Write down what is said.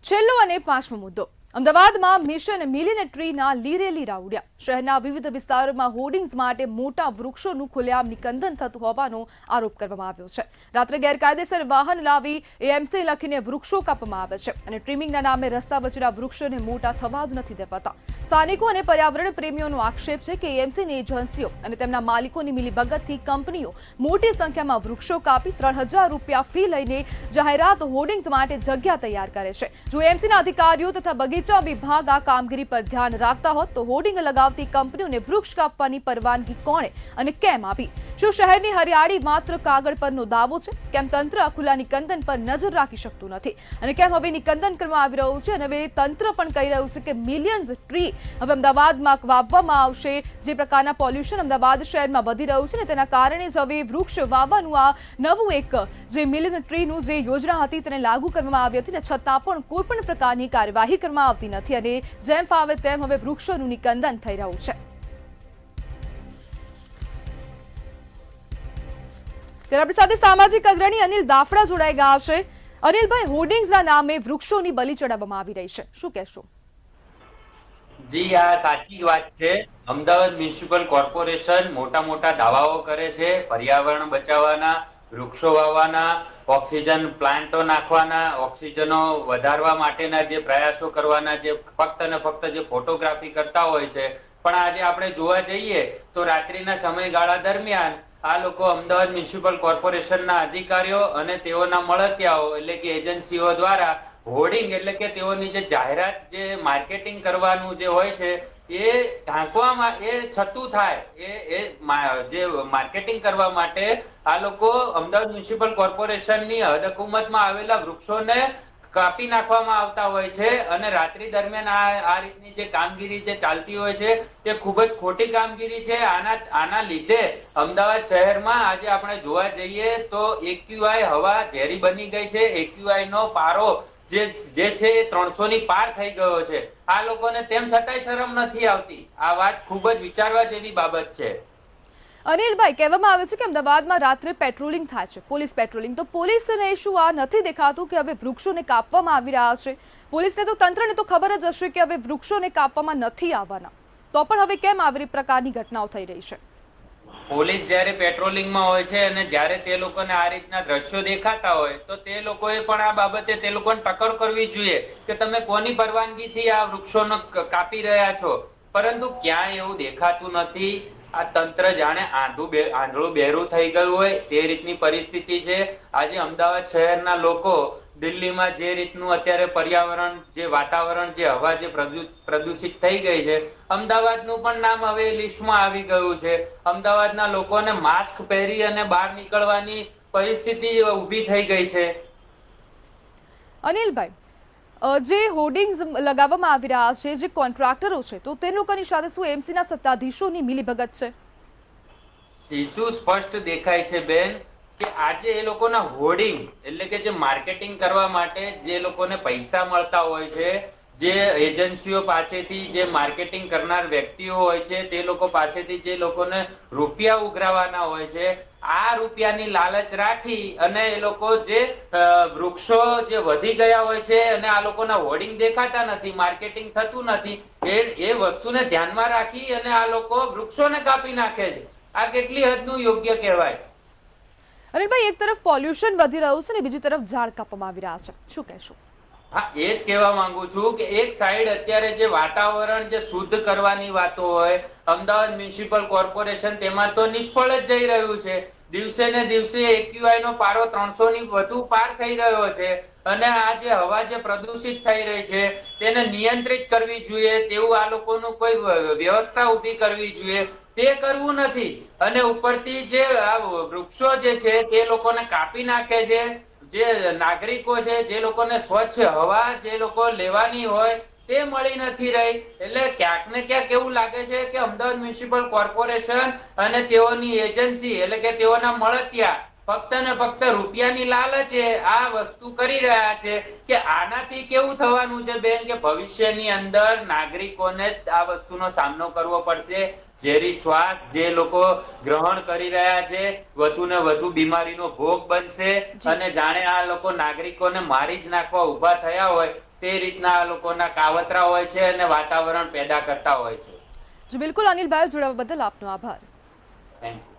છેલ્લો અને પાંચમો મુદ્દો અમદાવાદમાં મિશન મિલિનેટરીના લીરેલીરા ઉડ્યા. શહેરના વિવિધ વિસ્તારોમાં હોર્ડિંગ્સ માટે મોટા વૃક્ષોનું ખુલ્લેઆમ નિકંદન થતું હોવાનો આરોપ કરવામાં આવ્યો છે. રાત્રે ગેરકાયદેસર વાહન લાવી એએમસી લખીને વૃક્ષો કાપવામાં આવે છે અને ટ્રીમિંગના નામે રસ્તા વચ્ચેના વૃક્ષોને મોટા થવા જ નથી દેવાતા. સ્થાનિકો અને પર્યાવરણ પ્રેમીઓનો આક્ષેપ છે કે એએમસીની એજન્સીઓ અને તેમના માલિકોની મિલીભગતથી કંપનીઓ મોટી સંખ્યામાં વૃક્ષો કાપી 3000 રૂપિયા ફી લઈને જાહેરાત હોર્ડિંગ્સ માટે જગ્યા તૈયાર કરે છે. જો એએમસીના અધિકારીઓ તથા બગીચા વિભાગ આ કામગીરી પર ધ્યાન રાખતા હોત તો હોર્ડિંગ લગાવતી કંપનીઓને વૃક્ષ કાપવાની પરવાનગી કોણે અને કેમ આપી? શું શહેરની હરિયાળી માત્ર કાગળ પરનો દાવો છે? કેમ તંત્ર ખુલ્લા નિકંદન પર નજર રાખી શકતું નથી? અને કેમ હવે નિકંદન કરવામાં આવી રહ્યું છે અને હવે તંત્ર પણ કહી રહ્યું છે કે મિલિયન્સ ટ્રી હવે અમદાવાદમાં વાવવામાં આવશે? જે પ્રકારના પોલ્યુશન અમદાવાદ શહેરમાં વધી રહ્યું છે ને તેના કારણે જ હવે વૃક્ષ વાવવાનું આ નવું એક જે મિલિયન ટ્રીનું જે યોજના હતી તેને લાગુ કરવામાં આવી હતી ને છતાં પણ કોઈ પણ પ્રકારની કાર્યવાહી કરવામાં આવતી નથી અને જેમ ફાવે તેમ હવે વૃક્ષોનું નિકંદન થઈ રહ્યું છે. ત્યારે આપણી સાથે સામાજિક અગ્રણી અનિલ દાફડા જોડાઈ ગયા છે. અનિલભાઈ, હોર્ડિંગ્સના નામે વૃક્ષોની બલિ ચડાવવામાં આવી રહી છે, શું કહેશો? જી, આ સાચી વાત છે. અમદાવાદ મ્યુનિસિપલ કોર્પોરેશન મોટા મોટા દાવાઓ કરે છે પર્યાવરણ બચાવવાના, વૃક્ષો વાવવાના, ઓક્સિજન પ્લાન્ટો નાખવાના, ઓક્સિજનો વધારવા માટેના જે પ્રયાસો કરવાના, જે ફક્ત અને ફક્ત જે ફોટોગ્રાફી કરતા હોય છે. પણ આજે આપણે જોવા જઈએ તો રાત્રિના સમયગાળા દરમિયાન આ લોકો અમદાવાદ મ્યુનિસિપલ કોર્પોરેશનના અધિકારીઓ અને તેઓના મળતિયાઓ એટલે કે એજન્સીઓ દ્વારા હોર્ડિંગ એટલે કે તેઓની જે જાહેરાત જે માર્કેટિંગ કરવાનું જે હોય છે એ ઢાંકવામાં એ છતું થાય એ જે માર્કેટિંગ કરવા માટે આ લોકો અમદાવાદ મ્યુનિસિપલ કોર્પોરેશનની હદ હુકુમતમાં આવેલા વૃક્ષોને કાપી નાખવામાં આવતા હોય છે અને રાત્રિ દરમિયાન આ રીતની જે કામગીરી જે ચાલતી હોય છે તે ખૂબ જ ખોટી કામગીરી છે. આના લીધે અમદાવાદ શહેરમાં આજે આપણે જોવા જઈએ તો એક્યુઆઈ હવા ઝેરી બની ગઈ છે. એક્યુઆઈ નો પારો જે છે એ 300 ની પાર થઈ ગયો છે. આ લોકોને તેમ છતાંય શરમ નથી આવતી. આ વાત ખૂબ જ વિચારવા જેવી બાબત છે. અનિલભાઈ, કહેવામાં આવે છે કે અમદાવાદમાં રાત્રે પેટ્રોલિંગ થાય છે, પોલીસ પેટ્રોલિંગ, તો પોલીસને શું આ નથી દેખાતું કે હવે વૃક્ષોને કાપવામાં આવી રહ્યા છે? પોલીસને તો તંત્રને તો ખબર જ હશે કે હવે વૃક્ષોને કાપવામાં નથી આવવાના, તો પણ હવે કેમ આવી પ્રકારની ઘટનાઓ થઈ રહી છે? પોલીસ જ્યારે પેટ્રોલિંગમાં હોય છે અને જ્યારે તે લોકોને આ રીતના દ્રશ્યો દેખાતા હોય તો તે લોકોએ પણ આ બાબતે તે લોકોને ટક્કર કરવી જોઈએ કે તમે કોની પરવાનગીથી આ વૃક્ષોને કાપી રહ્યા છો. પરંતુ ક્યાંય એવું દેખાતું નથી. આ તંત્ર જાણે આંધળું બહેરું થઈ ગયું હોય તે રીતની પરિસ્થિતિ છે. આજે અમદાવાદ શહેરના લોકો દિલ્હીમાં જે રીતનું અત્યારે પર્યાવરણ જે વાતાવરણ જે હવા જે પ્રદૂષિત થઈ ગઈ છે, અમદાવાદનું પણ નામ હવે લિસ્ટમાં આવી ગયું છે. અમદાવાદના લોકોને માસ્ક પહેરી અને બહાર નીકળવાની પરિસ્થિતિ ઊભી થઈ ગઈ છે. અનિલભાઈ, જે હોર્ડિંગ્સ લગાવવામાં આવી રહ્યા છે, જે કોન્ટ્રાક્ટરો છે, તો તે લોકોની સાથે શું એમસીના સત્તાધીશોની મિલીભગત છે? સીધું સ્પષ્ટ દેખાય છે બેન કે આજે એ લોકોના હોર્ડિંગ એટલે કે જે માર્કેટિંગ કરવા માટે જે લોકોને પૈસા મળતા હોય છે, જે એજન્સીઓ પાસેથી જે માર્કેટિંગ કરનાર વ્યક્તિઓ હોય છે તે લોકો પાસેથી જે લોકોને રૂપિયા ઉઘરાવાના હોય છે, આ રૂપિયાની લાલચ રાખી અને એ લોકો જે વૃક્ષો જે વધી ગયા હોય છે અને આ લોકોના હોર્ડિંગ દેખાતા નથી, માર્કેટિંગ થતું નથી, એ વસ્તુને ધ્યાનમાં રાખી અને આ લોકો વૃક્ષોને કાપી નાખે છે. આ કેટલી હદનું યોગ્ય કહેવાય? અરે ભાઈ, એક તરફ પોલ્યુશન વધી રહ્યું છે ને બીજી તરફ ઝાડ કાપવામાં આવી રહ્યા છે, શું કહેશો? હા, એ જ કહેવા માંગુ છું કે એક સાઈડ અત્યારે જે વાતાવરણ જે શુદ્ધ કરવાની વાતો હોય અમદાવાદ મ્યુનિસિપલ કોર્પોરેશન તેમાં તો નિષ્ફળ જ જઈ રહ્યું છે. દિવસે ને દિવસે એક્યુઆઈ નો પારો 300 ની વધુ પાર થઈ રહ્યો છે અને આ જે હવા જે પ્રદૂષિત થઈ રહી છે તેને નિયંત્રિત કરવી જોઈએ તેવું આ લોકોનું કોઈ વ્યવસ્થા ઊભી કરવી જોઈએ, તે કરવું નથી. અને ઉપરથી જે આ વૃક્ષો જે છે તે લોકોને કાપી નાખે છે. જે નાગરિકો છે જે લોકોને સ્વચ્છ હવા જે લોકો લેવાની હોય તે મળી નથી રહી. એટલે ક્યાંક ને ક્યાંક એવું લાગે છે કે અમદાવાદ મ્યુનિસિપલ કોર્પોરેશન અને તેઓની એજન્સી એટલે કે તેઓના મળતિયા ફક્ત ને ફક્ત રૂપિયાની લાલચે આ વસ્તુ કરી રહ્યા છે. કે આનાથી કેવું થવાનું છે બેન કે ભવિષ્યની અંદર નાગરિકોને આ વસ્તુનો સામનો કરવો પડશે. ઝેરી શ્વાસ જે લોકો ગ્રહણ કરી રહ્યા છે વધુ ને વધુ બીમારીનો ભોગ બનશે અને જાણે આ લોકો નાગરિકોને મારી જ નાખવા ઉભા થયા હોય તે રીતના આ લોકોના કાવતરા હોય છે અને વાતાવરણ પેદા કરતા હોય છે. જી બિલકુલ અનિલભાઈ, જોડાવા બદલ આપનો આભાર. Thank you.